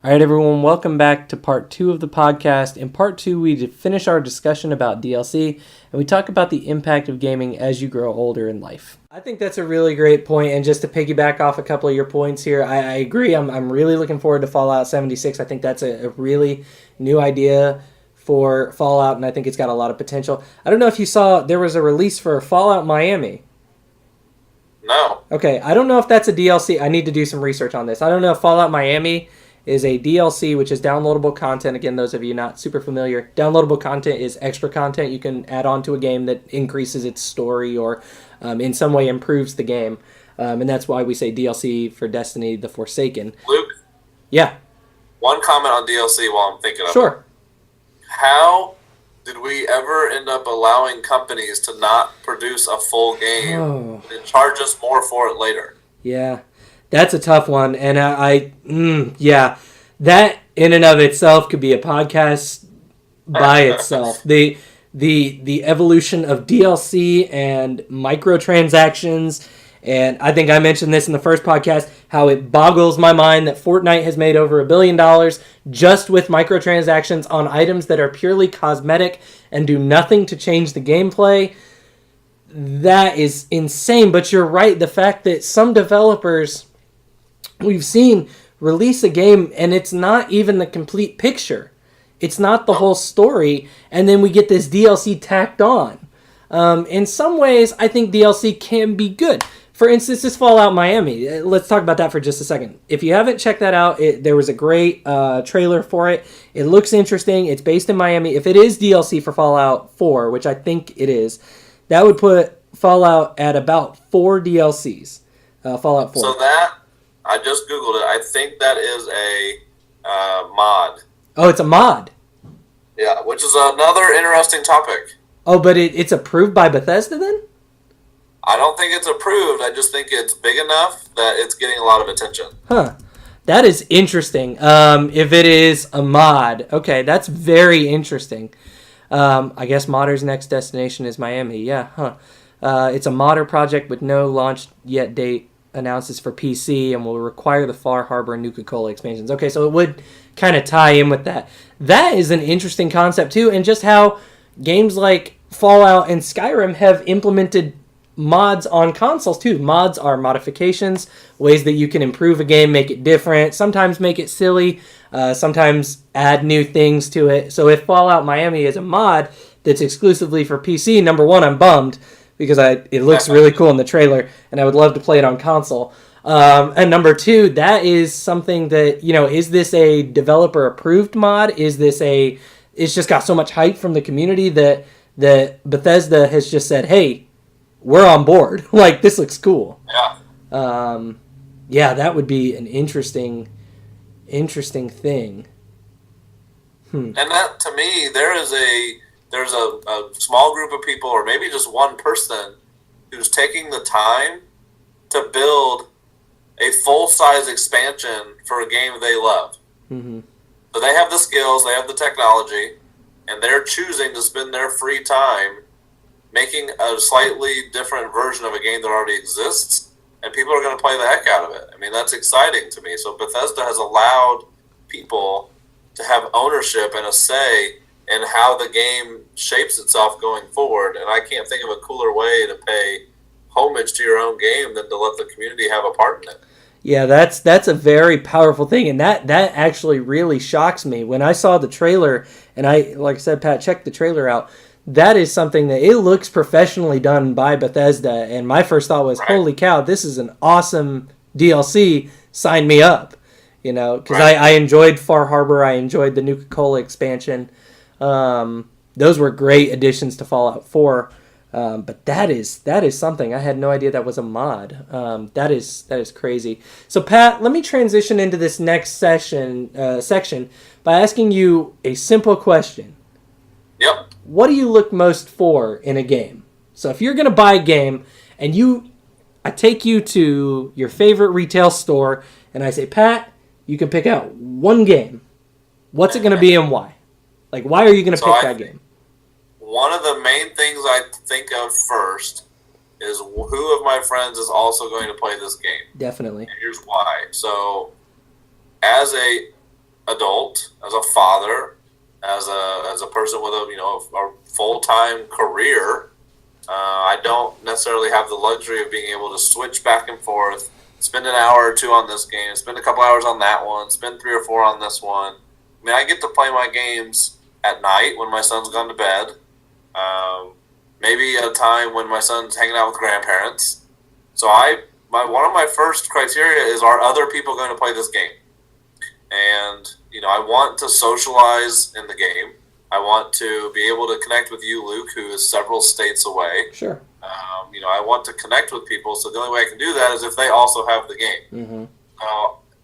All right, everyone, welcome back to part 2 of the podcast. In part 2, we finish our discussion about DLC, and we talk about the impact of gaming as you grow older in life. I think that's a really great point, and just to piggyback off a couple of your points here, I agree. I'm really looking forward to Fallout 76. I think that's a really new idea for Fallout, and I think it's got a lot of potential. I don't know if you saw, there was a release for Fallout Miami. No. Okay, I don't know if that's a DLC. I need to do some research on this. I don't know if Fallout Miami is a DLC, which is downloadable content. Again, those of you not super familiar, downloadable content is extra content you can add on to a game that increases its story or in some way improves the game. And that's why we say DLC for Destiny the Forsaken. Luke? Yeah. One comment on DLC while I'm thinking of it. Sure. How did we ever end up allowing companies to not produce a full game and charge us more for it later? Yeah. That's a tough one, and yeah, that in and of itself could be a podcast by itself. The evolution of DLC and microtransactions, and I think I mentioned this in the first podcast, how it boggles my mind that Fortnite has made over $1 billion just with microtransactions on items that are purely cosmetic and do nothing to change the gameplay. That is insane, but you're right. The fact that some developers we've seen release a game and it's not even the complete picture. It's not the whole story, and then we get this DLC tacked on. In some ways, I think DLC can be good. For instance, this Fallout Miami. Let's talk about that for just a second. If you haven't checked that out, there was a great trailer for it. It looks interesting. It's based in Miami. If it is DLC for Fallout 4, which I think it is, that would put Fallout at about 4 DLCs. Fallout 4. So that, I just Googled it. I think that is a mod. Oh, it's a mod. Yeah, which is another interesting topic. Oh, but it's approved by Bethesda then? I don't think it's approved. I just think it's big enough that it's getting a lot of attention. Huh. That is interesting. If it is a mod. Okay, that's very interesting. I guess Modder's next destination is Miami. Yeah, huh. It's a modder project with no launch yet date. Announces for PC and will require the Far Harbor and Nuka-Cola expansions. Okay, so it would kind of tie in with that. That is an interesting concept too, and just how games like Fallout and Skyrim have implemented mods on consoles too. Mods are modifications, ways that you can improve a game, make it different, sometimes make it silly, sometimes add new things to it. So if Fallout Miami is a mod that's exclusively for PC, number one, I'm bummed, because it looks really cool in the trailer, and I would love to play it on console. And number two, that is something that, is this a developer-approved mod? Is this it's just got so much hype from the community that Bethesda has just said, hey, we're on board. Like, this looks cool. Yeah. Yeah, that would be an interesting thing. And that, to me, there's a small group of people, or maybe just one person, who's taking the time to build a full-size expansion for a game they love. Mm-hmm. So they have the skills, they have the technology, and they're choosing to spend their free time making a slightly different version of a game that already exists, and people are going to play the heck out of it. I mean, that's exciting to me. So Bethesda has allowed people to have ownership and a say and how the game shapes itself going forward. And I can't think of a cooler way to pay homage to your own game than to let the community have a part in it. Yeah, that's a very powerful thing, and that actually really shocks me. When I saw the trailer, and like I said, Pat, check the trailer out, that is something that it looks professionally done by Bethesda, and my first thought was, holy cow, this is an awesome DLC, sign me up. Because I enjoyed Far Harbor, I enjoyed the Nuka-Cola expansion. Those were great additions to Fallout 4, but that is something. I had no idea that was a mod. That is crazy. So Pat, let me transition into this next section by asking you a simple question. Yep. What do you look most for in a game? So if you're going to buy a game and I take you to your favorite retail store and I say, Pat, you can pick out one game. What's it going to be and why? Like, why are you going to pick that game? One of the main things I think of first is who of my friends is also going to play this game. Definitely. And here's why. So, as a adult, as a father, as a person with a full-time career, I don't necessarily have the luxury of being able to switch back and forth, spend an hour or two on this game, spend a couple hours on that one, spend 3 or 4 on this one. I mean, I get to play my games at night when my son's gone to bed. Maybe at a time when my son's hanging out with grandparents. So one of my first criteria is, are other people going to play this game? And, I want to socialize in the game. I want to be able to connect with you, Luke, who is several states away. Sure. I want to connect with people, so the only way I can do that is if they also have the game. Mm-hmm.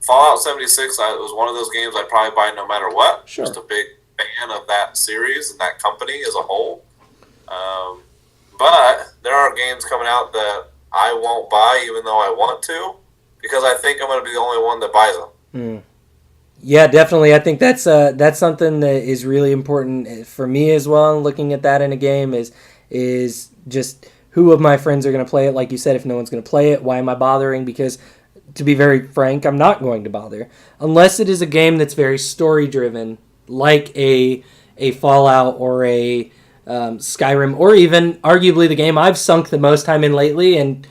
Fallout 76 was one of those games I'd probably buy no matter what. Sure. Just a big fan of that series and that company as a whole. But there are games coming out that I won't buy even though I want to, because I think I'm going to be the only one that buys them. Mm. Yeah, definitely. I think that's something that is really important for me as well. Looking at that in a game is just who of my friends are going to play it. Like you said, if no one's going to play it, why am I bothering? Because to be very frank, I'm not going to bother unless it is a game that's very story driven, like a Fallout or a Skyrim, or even arguably the game I've sunk the most time in lately. And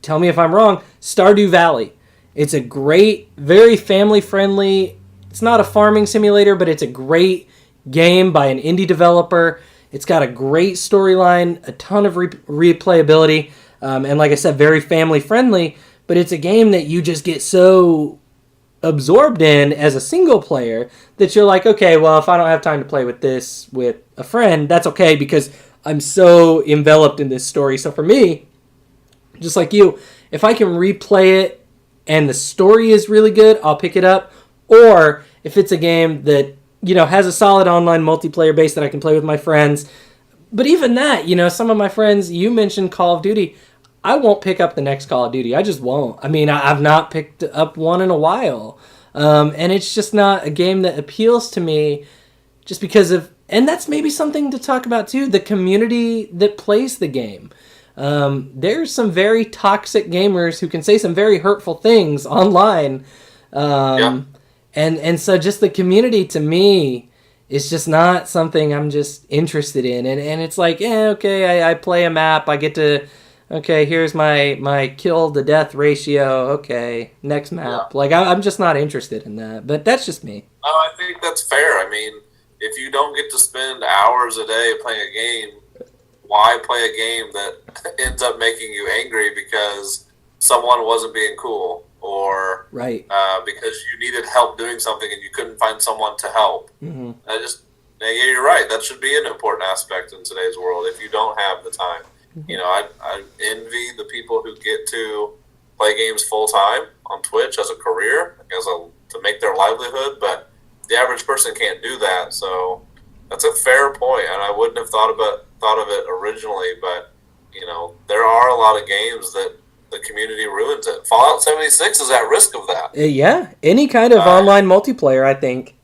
tell me if I'm wrong, Stardew Valley. It's a great, very family friendly. It's not a farming simulator, but it's a great game by an indie developer. It's got a great storyline, a ton of replayability, and like I said, very family friendly. But it's a game that you just get so absorbed in as a single player that you're like, okay, well, if I don't have time to play with this with a friend, that's okay because I'm so enveloped in this story. So for me, just like you, if I can replay it and the story is really good, I'll pick it up. Or if it's a game that, has a solid online multiplayer base that I can play with my friends. But even that, some of my friends, you mentioned Call of Duty. I won't pick up the next Call of Duty. I just won't. I mean, I've not picked up one in a while. And it's just not a game that appeals to me just because of, and that's maybe something to talk about too, the community that plays the game. There's some very toxic gamers who can say some very hurtful things online. Yeah. And so just the community to me is just not something I'm just interested in. And it's like, okay, I play a map. I get to, okay, here's my kill to death ratio. Okay, next map. Yeah. Like, I'm just not interested in that. But that's just me. No, I think that's fair. I mean, if you don't get to spend hours a day playing a game, why play a game that ends up making you angry because someone wasn't being cool? Or right. Because you needed help doing something and you couldn't find someone to help. Mm-hmm. Yeah, you're right. That should be an important aspect in today's world if you don't have the time. Mm-hmm. I envy the people who get to play games full time on Twitch as a career, to make their livelihood, but the average person can't do that. So that's a fair point, and I wouldn't have thought of it originally, but there are a lot of games that the community ruins it. Fallout 76 is at risk of that. Yeah, any kind of online multiplayer, I think.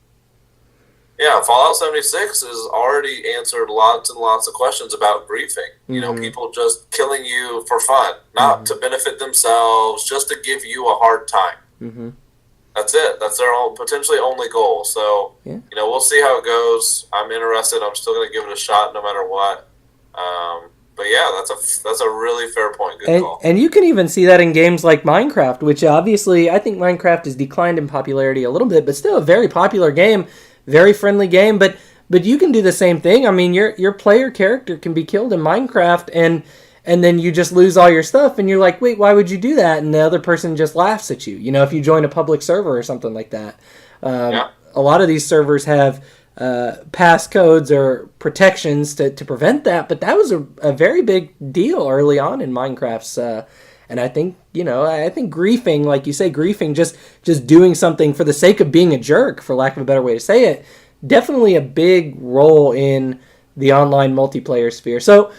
Yeah, Fallout 76 has already answered lots and lots of questions about griefing. Mm-hmm. People just killing you for fun, not to benefit themselves, just to give you a hard time. Mm-hmm. That's it. That's their potentially only goal. So, we'll see how it goes. I'm interested. I'm still going to give it a shot no matter what. But yeah, that's a really fair point. Good call. And you can even see that in games like Minecraft, which obviously I think Minecraft has declined in popularity a little bit, but still a very popular game, very friendly game. But you can do the same thing. I mean, your player character can be killed in Minecraft, and then you just lose all your stuff, and you're like, wait, why would you do that? And the other person just laughs at you. If you join a public server or something like that. A lot of these servers have passcodes or protections to prevent that, but that was a very big deal early on in Minecraft's and I think I think griefing, like you say, griefing, just doing something for the sake of being a jerk, for lack of a better way to say it, definitely a big role in the online multiplayer sphere. So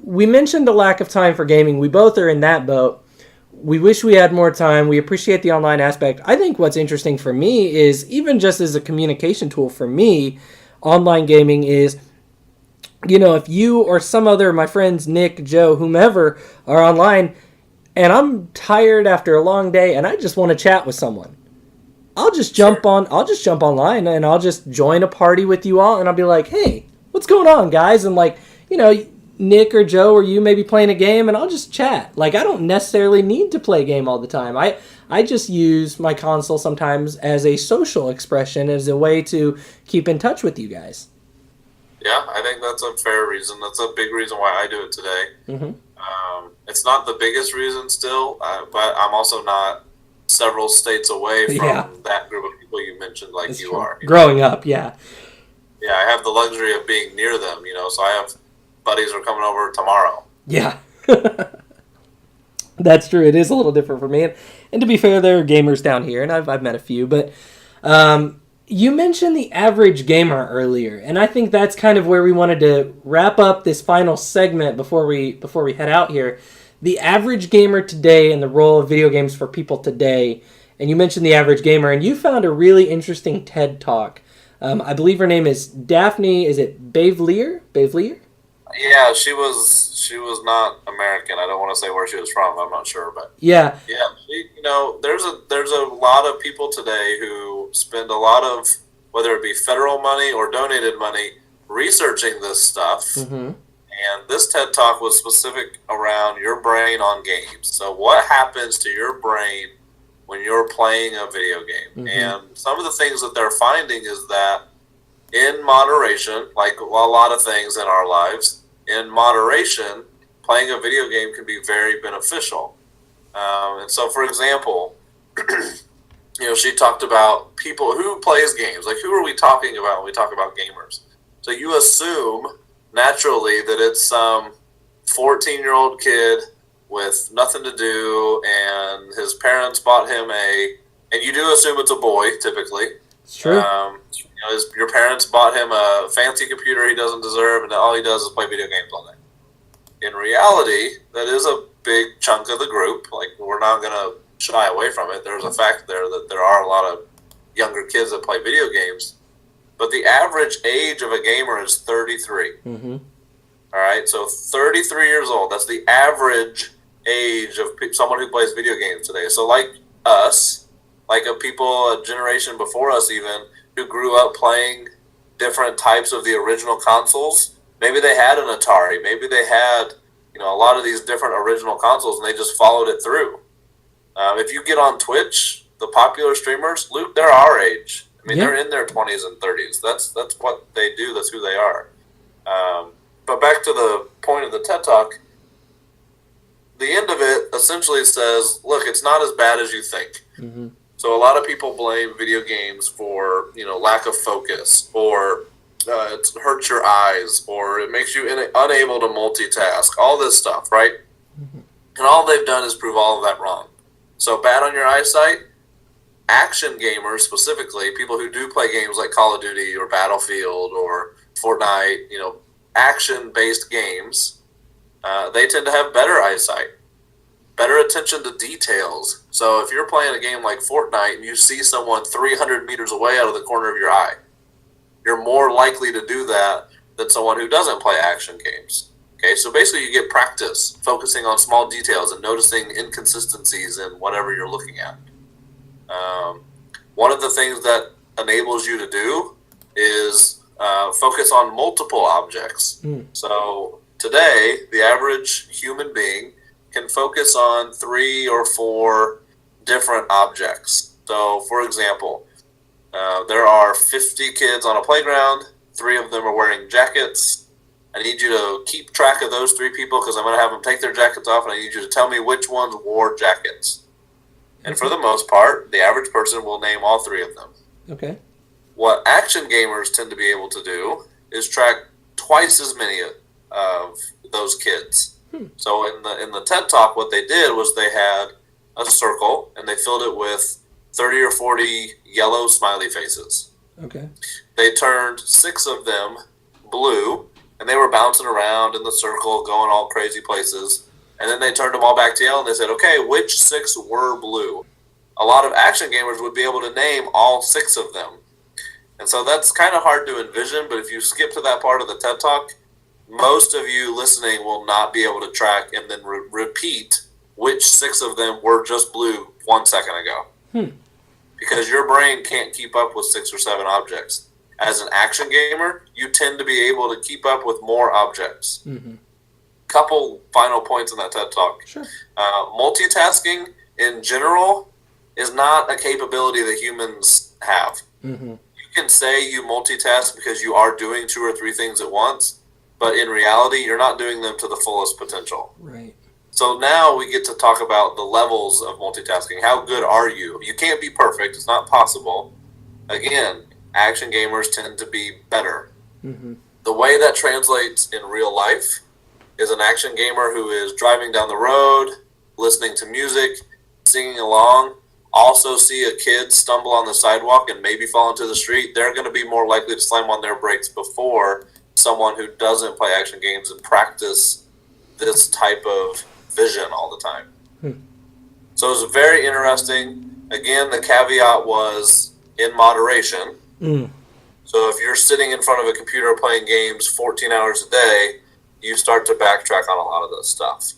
we mentioned a lack of time for gaming. We both are in that boat. We wish we had more time. We appreciate the online aspect. I think what's interesting for me is, even just as a communication tool for me, online gaming is, if you or some other, my friends, Nick, Joe, whomever, are online, and I'm tired after a long day, and I just want to chat with someone. I'll just jump online and I'll just join a party with you all and I'll be like, hey, what's going on, guys? And like, Nick or Joe or you may be playing a game and I'll just chat. Like, I don't necessarily need to play a game all the time. I just use my console sometimes as a social expression, as a way to keep in touch with you guys. Yeah, I think that's a fair reason. That's a big reason why I do it today. Mm-hmm. It's not the biggest reason still, but I'm also not several states away from that group of people you mentioned like you are. Growing up, yeah. Yeah, I have the luxury of being near them, so I have buddies who are coming over tomorrow. Yeah. That's true. It is a little different for me. And to be fair, there are gamers down here, and I've met a few. But you mentioned the average gamer earlier, and I think that's kind of where we wanted to wrap up this final segment before we head out here. The average gamer today and the role of video games for people today. And you mentioned the average gamer, and you found a really interesting TED Talk. I believe her name is Daphne. Is it Bavelier? Yeah, she was not American. I don't want to say where she was from. I'm not sure, but yeah. There's a lot of people today who spend a lot of, whether it be federal money or donated money, researching this stuff. Mm-hmm. And this TED Talk was specific around your brain on games. So what happens to your brain when you're playing a video game? Mm-hmm. And some of the things that they're finding is that in moderation, like a lot of things in our lives, in moderation, playing a video game can be very beneficial. And so, for example, she talked about people who plays games. Like, who are we talking about when we talk about gamers? So you assume naturally that it's some 14-year-old kid with nothing to do, and his parents bought him and you do assume it's a boy, typically. It's true. Your parents bought him a fancy computer he doesn't deserve, and all he does is play video games all day. In reality, that is a big chunk of the group. Like, we're not going to shy away from it. There's a fact there that there are a lot of younger kids that play video games. But the average age of a gamer is 33. Mm-hmm. All right, so 33 years old. That's the average age of someone who plays video games today. So like us, like a generation before us even, who grew up playing different types of the original consoles, maybe they had an Atari, maybe they had a lot of these different original consoles, and they just followed it through. If you get on Twitch, the popular streamers, Luke, they're our age. I mean, they're in their 20s and 30s. That's what they do. That's who they are. But back to the point of the TED Talk, the end of it essentially says, look, it's not as bad as you think. Mm-hmm. So a lot of people blame video games for, lack of focus, or it hurts your eyes, or it makes you unable to multitask, all this stuff, right? Mm-hmm. And all they've done is prove all of that wrong. So bad on your eyesight, action gamers specifically, people who do play games like Call of Duty or Battlefield or Fortnite, action-based games, they tend to have better eyesight, better attention to details. So if you're playing a game like Fortnite and you see someone 300 meters away out of the corner of your eye, you're more likely to do that than someone who doesn't play action games. Okay, so basically you get practice focusing on small details and noticing inconsistencies in whatever you're looking at. One of the things that enables you to do is focus on multiple objects. So today, the average human being can focus on 3 or 4 different objects. So, for example, there are 50 kids on a playground. 3 of them are wearing jackets. I need you to keep track of those 3 people because I'm going to have them take their jackets off, and I need you to tell me which ones wore jackets. And for the most part, the average person will name all 3 of them. Okay. What action gamers tend to be able to do is track twice as many of those kids. So in the TED Talk, what they did was they had a circle, and they filled it with 30 or 40 yellow smiley faces. Okay. They turned 6 of them blue, and they were bouncing around in the circle, going all crazy places. And then they turned them all back to yellow, and they said, okay, which 6 were blue? A lot of action gamers would be able to name all 6 of them. And so that's kind of hard to envision, but if you skip to that part of the TED Talk, most of you listening will not be able to track and then repeat which 6 of them were just blue 1 second ago. because your brain can't keep up with 6 or 7 objects. As an action gamer, you tend to be able to keep up with more objects. Mm-hmm. Couple final points in that TED Talk. Sure. Multitasking in general is not a capability that humans have. Mm-hmm. You can say you multitask because you are doing 2 or 3 things at once, but in reality, you're not doing them to the fullest potential. Right. So now we get to talk about the levels of multitasking. How good are you? You can't be perfect. It's not possible. Again, action gamers tend to be better. Mm-hmm. The way that translates in real life is an action gamer who is driving down the road, listening to music, singing along, also see a kid stumble on the sidewalk and maybe fall into the street. They're going to be more likely to slam on their brakes before someone who doesn't play action games and practice this type of vision all the time. So it was very interesting. Again, the caveat was in moderation. So if you're sitting in front of a computer playing games 14 hours a day, you start to backtrack on a lot of this stuff.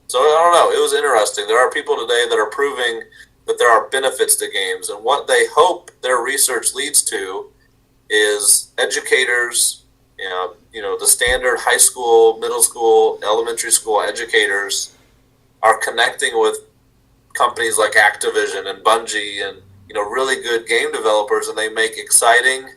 So I don't know. It was interesting. There are people today that are proving that there are benefits to games, and what they hope their research leads to is educators, the standard high school, middle school, elementary school educators are connecting with companies like Activision and Bungie and really good game developers, and they make exciting,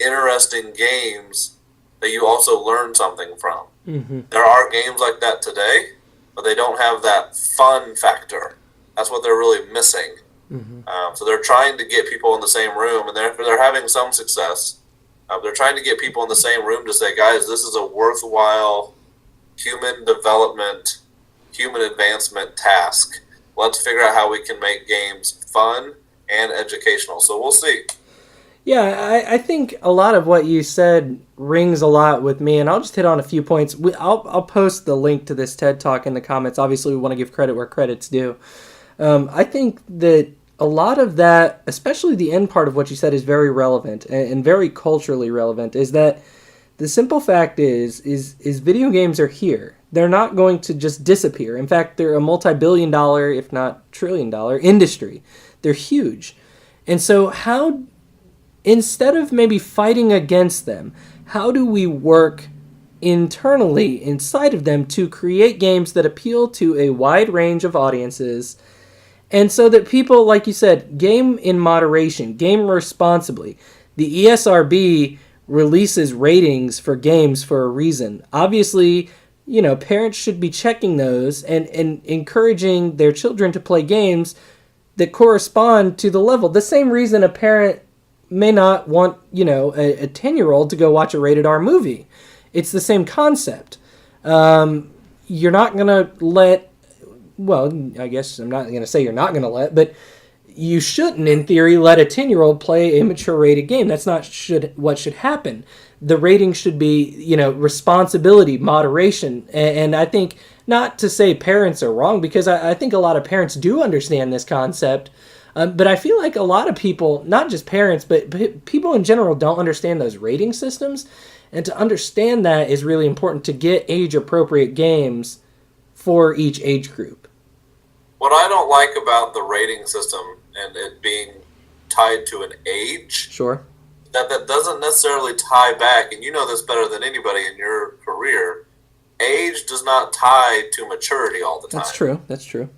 interesting games that you also learn something from. Mm-hmm. There are games like that today, but they don't have that fun factor. That's what they're really missing. Mm-hmm. So they're trying to get people in the same room, and they're having some success. They're trying to get people in the same room to say, guys, this is a worthwhile human development, human advancement task. Let's figure out how we can make games fun and educational. So we'll see. Yeah, I think a lot of what you said rings a lot with me, and I'll just hit on a few points. I'll post the link to this TED Talk in the comments. Obviously, we want to give credit where credit's due. I think that a lot of that, especially the end part of what you said, is very relevant and very culturally relevant, is that the simple fact is video games are here. They're not going to just disappear. In fact, they're a multi-billion-dollar, if not trillion-dollar industry. They're huge. And so how, instead of maybe fighting against them, how do we work internally inside of them to create games that appeal to a wide range of audiences, and so that people, like you said, game in moderation, game responsibly. The ESRB releases ratings for games for a reason. Obviously, parents should be checking those and encouraging their children to play games that correspond to the level. The same reason a parent may not want, a 10-year-old to go watch a rated R movie. It's the same concept. You're not going to let, well, I guess I'm not going to say you're not going to let, but you shouldn't, in theory, let a 10-year-old play a mature rated game. That's not what should happen. The rating should be, responsibility, moderation. And I think, not to say parents are wrong, because I think a lot of parents do understand this concept, but I feel like a lot of people, not just parents, but people in general, don't understand those rating systems. And to understand that is really important to get age-appropriate games for each age group. What I don't like about the rating system and it being tied to an age, Sure. that doesn't necessarily tie back, and you know this better than anybody in your career, age does not tie to maturity all the time. That's true.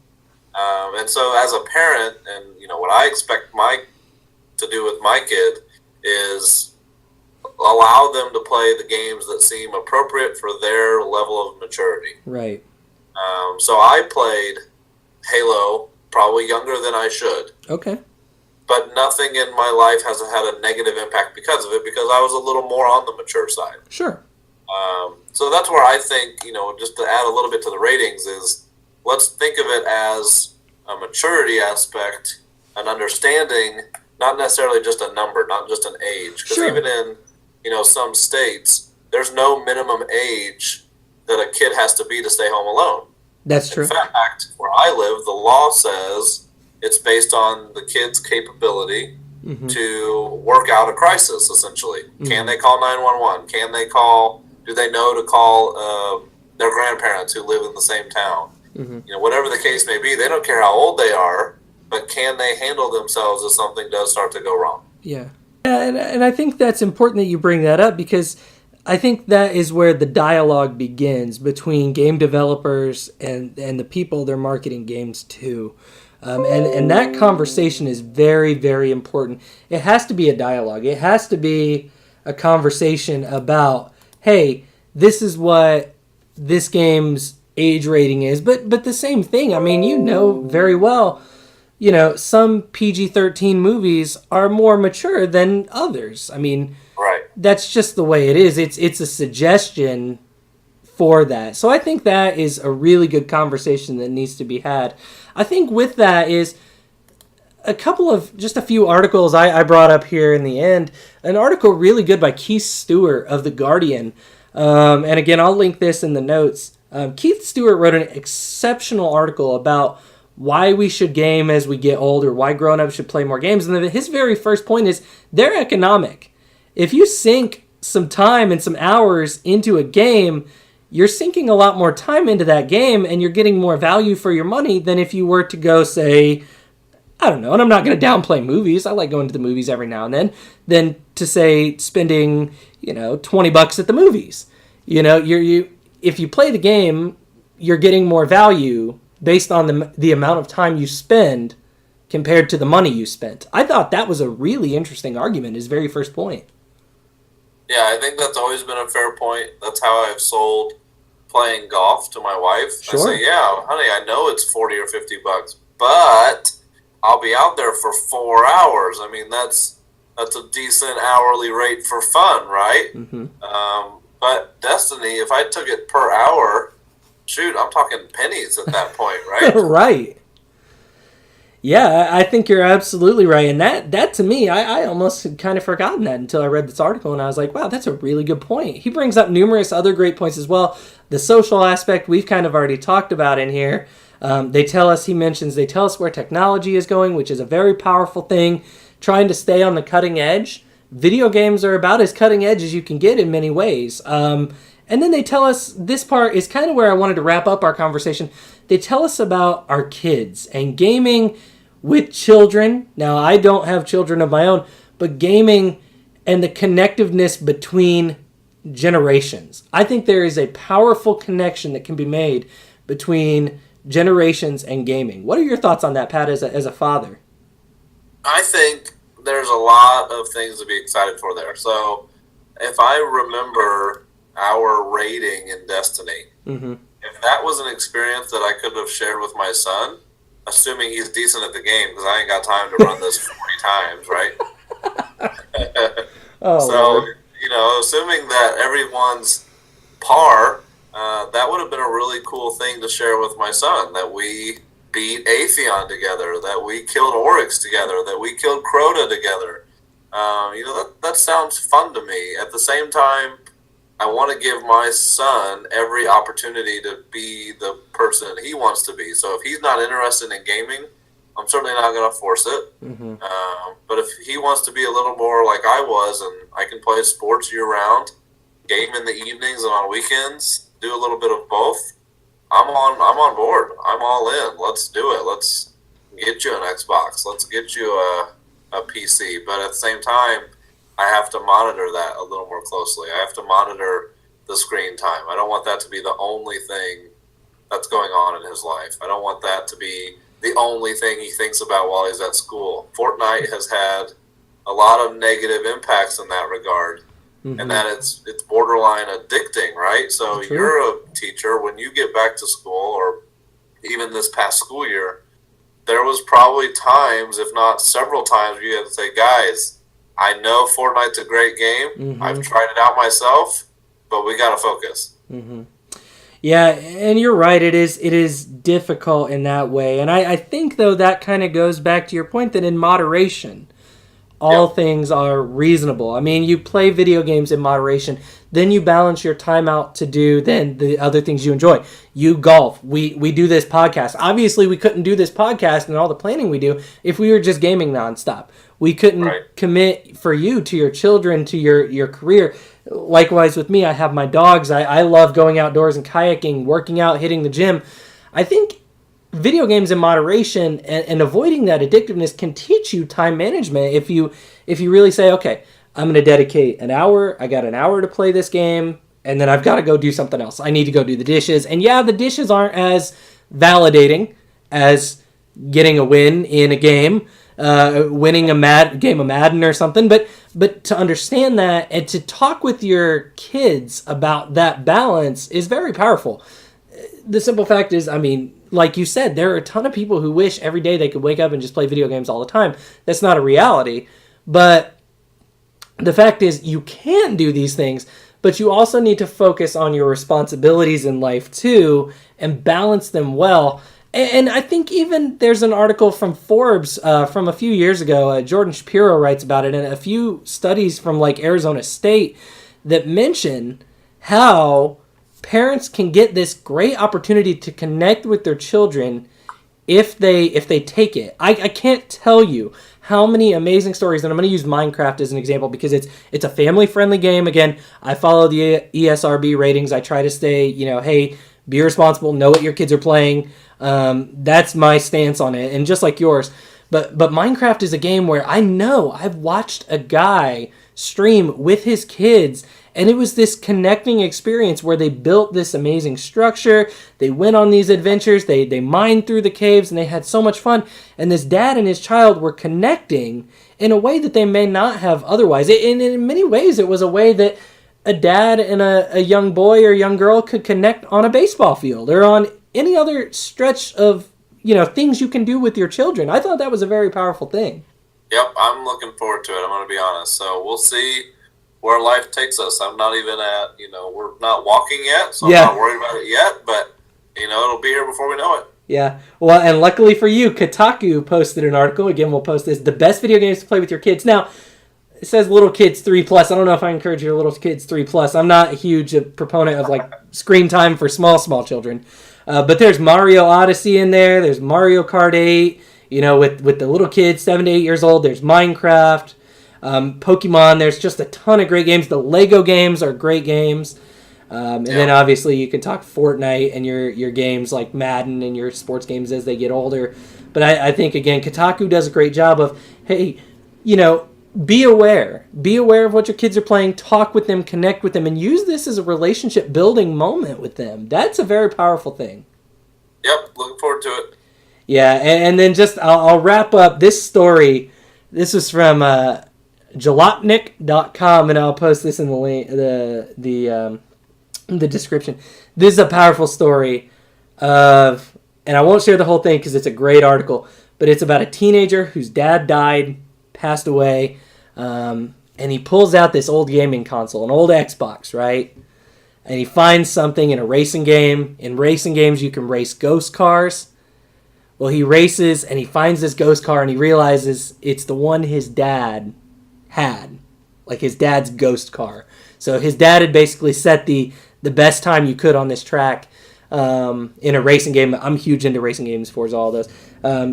And so as a parent, and what I expect to do with my kid is allow them to play the games that seem appropriate for their level of maturity. Right. So I played Halo probably younger than I should. Okay. But nothing in my life has had a negative impact because of it, because I was a little more on the mature side. Sure. So that's where I think, just to add a little bit to the ratings is, let's think of it as a maturity aspect, an understanding, not necessarily just a number, not just an age. Because Sure. even in, some states, there's no minimum age that a kid has to be to stay home alone. That's true. In fact, where I live, the law says it's based on the kid's capability to work out a crisis, essentially. Can they call 911? Do they know to call their grandparents who live in the same town? Whatever the case may be, they don't care how old they are. but can they handle themselves if something does start to go wrong? Yeah. And I think that's important that you bring that up, because I think that is where the dialogue begins between game developers and the people they're marketing games to. And that conversation is very, very important. It has to be a dialogue. It has to be a conversation about, hey, this is what this game's age rating is. But the same thing, I mean, you know very well, you know, some PG-13 movies are more mature than others. I mean, right. That's just the way it is. It's a suggestion for that. So I think that is a really good conversation that needs to be had. I think with that is just a few articles I brought up here in the end. An article really good by Keith Stewart of The Guardian. And again, I'll link this in the notes. Keith Stewart wrote an exceptional article about why we should game as we get older, why grown-ups should play more games. And his very first point is they're economic. If you sink some time and some hours into a game, you're sinking a lot more time into that game and you're getting more value for your money than if you were to go, say, I don't know, and I'm not going to downplay movies. I like going to the movies every now and then, than to say spending, $20 at the movies. If you play the game, you're getting more value based on the amount of time you spend compared to the money you spent. I thought that was a really interesting argument, his very first point. Yeah, I think that's always been a fair point. That's how I've sold playing golf to my wife. Sure. I say, yeah, honey, I know it's $40 or $50, but I'll be out there for 4 hours. I mean, that's a decent hourly rate for fun, right? Mm-hmm. But Destiny, if I took it per hour, shoot, I'm talking pennies at that point, right? Right. Yeah, I think you're absolutely right. And that to me, I almost had kind of forgotten that until I read this article, and I was like, wow, that's a really good point. He brings up numerous other great points as well. The social aspect we've kind of already talked about in here. They tell us where technology is going, which is a very powerful thing, trying to stay on the cutting edge. Video games are about as cutting edge as you can get in many ways. And then they tell us, this part is kind of where I wanted to wrap up our conversation. They tell us about our kids and gaming with children. Now, I don't have children of my own, but gaming and the connectiveness between generations. I think there is a powerful connection that can be made between generations and gaming. What are your thoughts on that, Pat, as a father? I think there's a lot of things to be excited for there. So if I remember our rating in Destiny, mm-hmm. if that was an experience that I could have shared with my son, assuming he's decent at the game, because I ain't got time to run this 40 times, right? Lord. Assuming that everyone's par, that would have been a really cool thing to share with my son, that we beat Atheon together, that we killed Oryx together, that we killed Crota together. That sounds fun to me. At the same time, I want to give my son every opportunity to be the person he wants to be. So if he's not interested in gaming, I'm certainly not going to force it. Mm-hmm. But if he wants to be a little more like I was, and I can play sports year-round, game in the evenings and on weekends, do a little bit of both, I'm on board. I'm all in. Let's do it. Let's get you an Xbox. Let's get you a PC. But at the same time, I have to monitor that a little more closely. I have to monitor the screen time. I don't want that to be the only thing that's going on in his life. I don't want that to be the only thing he thinks about while he's at school. Fortnite has had a lot of negative impacts in that regard, mm-hmm. and that it's borderline addicting, right? So True. You're a teacher. When you get back to school, or even this past school year, there was probably times, if not several times, where you had to say, guys, I know Fortnite's a great game. Mm-hmm. I've tried it out myself, but we got to focus. Mm-hmm. Yeah, and you're right. It is difficult in that way. And I think, though, that kind of goes back to your point that in moderation, all things are reasonable. I mean, you play video games in moderation, then you balance your time out to do then the other things you enjoy. You golf. We do this podcast. Obviously, we couldn't do this podcast and all the planning we do if we were just gaming nonstop. We couldn't commit for you to your children, to your career. Likewise with me, I have my dogs. I love going outdoors and kayaking, working out, hitting the gym. I think video games in moderation and avoiding that addictiveness can teach you time management if you really say, okay, I'm going to dedicate an hour. I got an hour to play this game, and then I've got to go do something else. I need to go do the dishes. And yeah, the dishes aren't as validating as getting a win in a game, winning a game of Madden or something. But to understand that and to talk with your kids about that balance is very powerful. The simple fact is, I mean, like you said, there are a ton of people who wish every day they could wake up and just play video games all the time. That's not a reality. But the fact is, you can do these things, but you also need to focus on your responsibilities in life too and balance them well. And I think even there's an article from Forbes from a few years ago. Jordan Shapiro writes about it, and a few studies from like Arizona State that mention how parents can get this great opportunity to connect with their children if they take it. I can't tell you how many amazing stories, and I'm going to use Minecraft as an example because it's a family-friendly game. Again, I follow the ESRB ratings. I try to stay, hey, be responsible, know what your kids are playing. That's my stance on it, and just like yours. But Minecraft is a game where I know I've watched a guy stream with his kids, and it was this connecting experience where they built this amazing structure. They went on these adventures. They mined through the caves, and they had so much fun. And this dad and his child were connecting in a way that they may not have otherwise. And in many ways, it was a way that a dad and a young boy or young girl could connect on a baseball field or on any other stretch of things you can do with your children. I thought that was a very powerful thing. Yep, I'm looking forward to it. I'm going to be honest. So we'll see where life takes us. I'm not even at, we're not walking yet, so I'm not worried about it yet, but, it'll be here before we know it. Yeah. Well, and luckily for you, Kotaku posted an article. Again, we'll post this. The best video games to play with your kids. Now, it says little kids 3+. I don't know if I encourage your little kids 3+. I'm not a huge proponent of, screen time for small children. But there's Mario Odyssey in there. There's Mario Kart 8, with the little kids, 7 to 8 years old. There's Minecraft, Pokemon. There's just a ton of great games. The Lego games are great games. And then obviously you can talk Fortnite and your games like Madden and your sports games as they get older. But I think, again, Kotaku does a great job of, hey, be aware. Be aware of what your kids are playing. Talk with them, connect with them, and use this as a relationship building moment with them. That's a very powerful thing. Yep, looking forward to it. Yeah, and then just I'll wrap up this story. This is from Jalopnik.com, and I'll post this in the link, the description. This is a powerful story of, and I won't share the whole thing because it's a great article, but it's about a teenager whose dad died, passed away, and he pulls out this old gaming console, an old Xbox, right? And he finds something in a racing game. In racing games, you can race ghost cars. Well, he races, and he finds this ghost car, and he realizes it's the one his dad had, like his dad's ghost car. So his dad had basically set the best time you could on this track in a racing game. I'm huge into racing games, Forza, all those.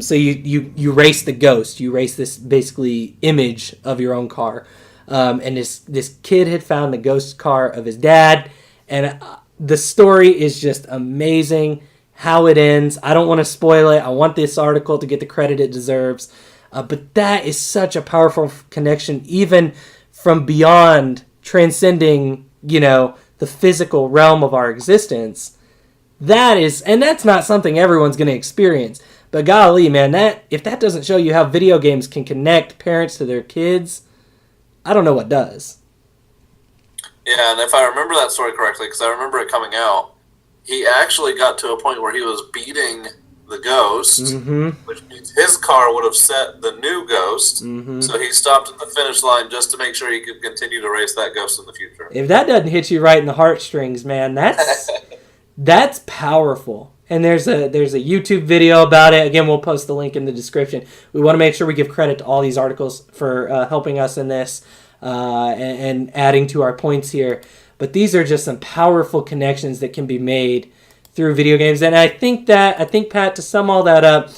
So you race the ghost. You race this basically image of your own car. And this kid had found the ghost car of his dad. And the story is just amazing how it ends. I don't want to spoil it. I want this article to get the credit it deserves. But that is such a powerful connection, even from beyond transcending, the physical realm of our existence. That's not something everyone's going to experience. But golly, man, if that doesn't show you how video games can connect parents to their kids, I don't know what does. Yeah, and if I remember that story correctly, because I remember it coming out, he actually got to a point where he was beating the ghost, which means his car would have set the new ghost, so he stopped at the finish line just to make sure he could continue to race that ghost in the future. If that doesn't hit you right in the heartstrings, man, that's powerful. And there's a YouTube video about it. Again, we'll post the link in the description. We want to make sure we give credit to all these articles for helping us in this and adding to our points here. But these are just some powerful connections that can be made through video games. And I think, Pat, to sum all that up,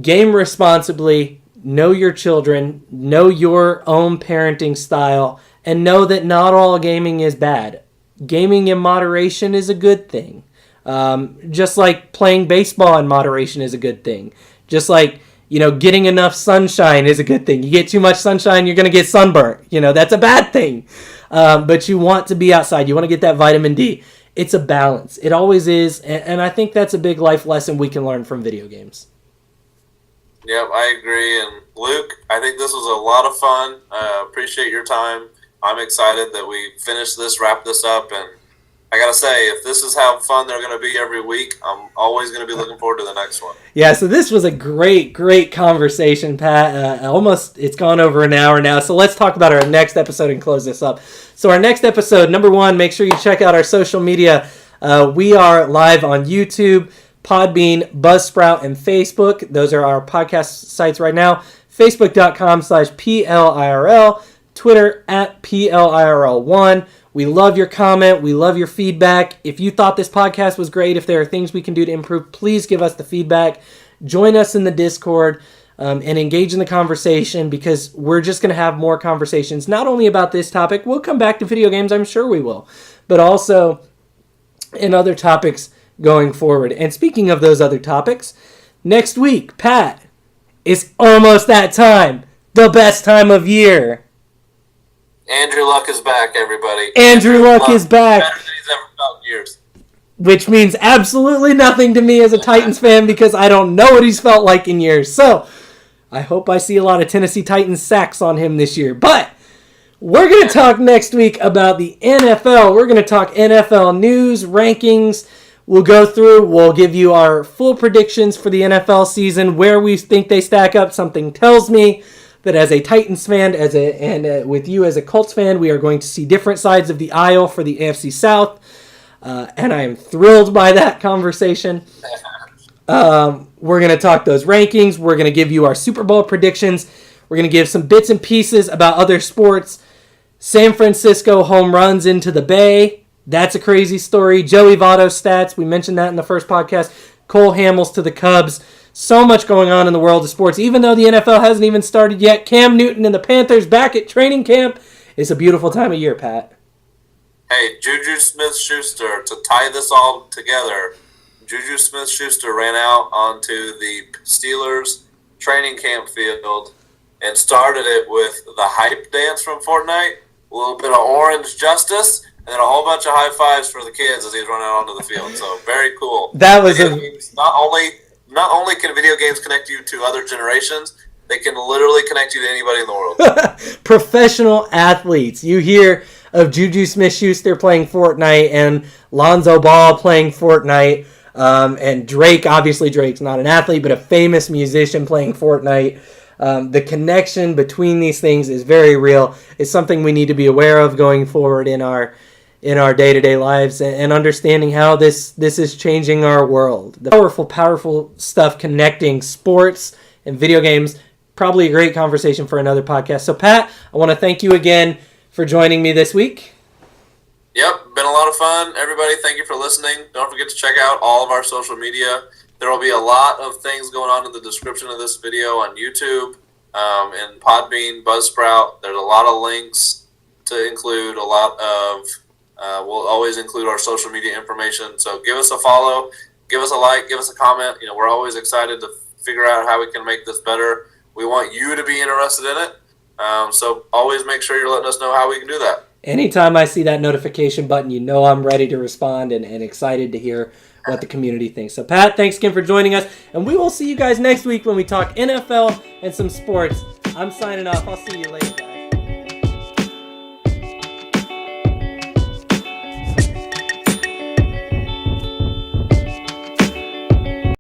game responsibly, know your children, know your own parenting style, and know that not all gaming is bad. Gaming in moderation is a good thing. Just like playing baseball in moderation is a good thing. Just like, getting enough sunshine is a good thing. You get too much sunshine, you're going to get sunburnt. That's a bad thing. But you want to be outside. You want to get that vitamin D. It's a balance. It always is. And I think that's a big life lesson we can learn from video games. Yep, I agree. And Luke, I think this was a lot of fun. Appreciate your time. I'm excited that we finished this, wrap this up, and I gotta say, if this is how fun they're gonna be every week, I'm always gonna be looking forward to the next one. Yeah, so this was a great conversation, Pat. It's gone over an hour now, so let's talk about our next episode and close this up. So our next episode, number 1, make sure you check out our social media. We are live on YouTube, Podbean, Buzzsprout, and Facebook. Those are our podcast sites right now. Facebook.com/PLIRL, Twitter @PLIRL1. We love your comment. We love your feedback. If you thought this podcast was great, if there are things we can do to improve, please give us the feedback. Join us in the Discord and engage in the conversation, because we're just going to have more conversations, not only about this topic. We'll come back to video games. I'm sure we will. But also in other topics going forward. And speaking of those other topics, next week, Pat, it's almost that time. The best time of year. Andrew Luck is back, everybody. Andrew Luck is back. Better than he's ever felt in years. Which means absolutely nothing to me as a Titans fan, because I don't know what he's felt like in years. So I hope I see a lot of Tennessee Titans sacks on him this year. But we're going to talk next week about the NFL. We're going to talk NFL news, rankings. We'll go through, we'll give you our full predictions for the NFL season, where we think they stack up. Something tells me that as a Titans fan, with you as a Colts fan, we are going to see different sides of the aisle for the AFC South, and I am thrilled by that conversation. We're going to talk those rankings. We're going to give you our Super Bowl predictions. We're going to give some bits and pieces about other sports. San Francisco home runs into the Bay. That's a crazy story. Joey Votto stats. We mentioned that in the first podcast. Cole Hamels to the Cubs. So much going on in the world of sports. Even though the NFL hasn't even started yet, Cam Newton and the Panthers back at training camp. It's a beautiful time of year, Pat. Hey, Juju Smith-Schuster, to tie this all together, Juju Smith-Schuster ran out onto the Steelers training camp field and started it with the hype dance from Fortnite, a little bit of orange justice, and then a whole bunch of high fives for the kids as he's running out onto the field. So very cool. That was not only can video games connect you to other generations, they can literally connect you to anybody in the world. Professional athletes. You hear of Juju Smith-Schuster playing Fortnite and Lonzo Ball playing Fortnite, and Drake. Obviously, Drake's not an athlete, but a famous musician playing Fortnite. The connection between these things is very real. It's something we need to be aware of going forward in our day-to-day lives, and understanding how this is changing our world. The powerful stuff connecting sports and video games. Probably a great conversation for another podcast. So, Pat, I want to thank you again for joining me this week. Yep, been a lot of fun. Everybody, thank you for listening. Don't forget to check out all of our social media. There will be a lot of things going on in the description of this video on YouTube, and Podbean, Buzzsprout. There's a lot of links to include, a lot of we'll always include our social media information. So give us a follow, give us a like, give us a comment. We're always excited to figure out how we can make this better. We want you to be interested in it. So always make sure you're letting us know how we can do that. Anytime I see that notification button, I'm ready to respond and excited to hear what the community thinks. So, Pat, thanks again for joining us. And we will see you guys next week when we talk NFL and some sports. I'm signing off. I'll see you later, guys.